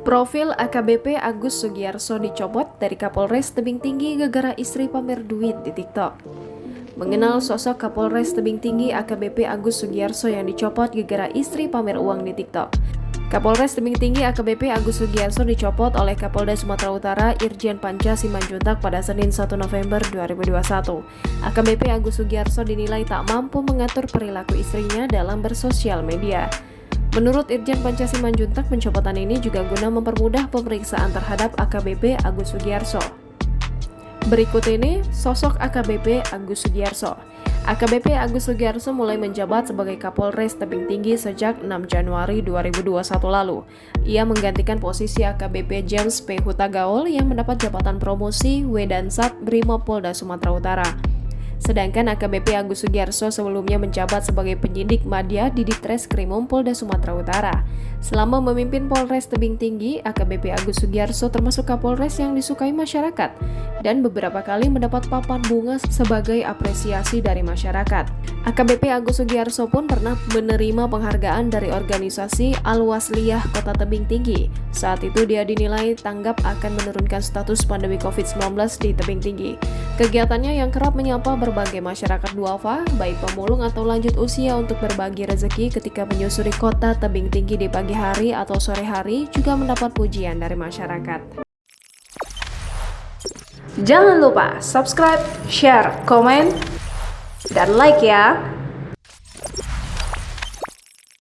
Profil AKBP Agus Sugiarso dicopot dari Kapolres Tebing Tinggi gara-gara istri pamer duit di TikTok. Mengenal sosok Kapolres Tebing Tinggi AKBP Agus Sugiarso yang dicopot gara-gara istri pamer uang di TikTok. Kapolres Tebing Tinggi AKBP Agus Sugiarso dicopot oleh Kapolda Sumatera Utara Irjen Panca Simanjuntak pada Senin 1 November 2021. AKBP Agus Sugiarso dinilai tak mampu mengatur perilaku istrinya dalam bersosial media. Menurut Irjen Panca Simanjuntak, pencopotan ini juga guna mempermudah pemeriksaan terhadap AKBP Agus Sugiarso. Berikut ini sosok AKBP Agus Sugiarso. AKBP Agus Sugiarso mulai menjabat sebagai Kapolres Tebing Tinggi sejak 6 Januari 2021 lalu. Ia menggantikan posisi AKBP James P. Hutagaol yang mendapat jabatan promosi Wedansat Brimopolda Sumatera Utara. Sedangkan AKBP Agus Sugiarso sebelumnya menjabat sebagai penyidik madya di Ditreskrimum Polda Sumatera Utara. Selama memimpin Polres Tebing Tinggi, AKBP Agus Sugiarso termasuk Kapolres yang disukai masyarakat dan beberapa kali mendapat papan bunga sebagai apresiasi dari masyarakat. AKBP Agus Sugiarso pun pernah menerima penghargaan dari organisasi Al-Wasliyah Kota Tebing Tinggi. Saat itu dia dinilai tanggap akan menurunkan status pandemi COVID-19 di Tebing Tinggi. Kegiatannya yang kerap menyapa berbagai masyarakat duafa, baik pemulung atau lanjut usia untuk berbagi rezeki ketika menyusuri kota Tebing Tinggi di pagi hari atau sore hari juga mendapat pujian dari masyarakat. Jangan lupa subscribe, share, komen, dan like ya!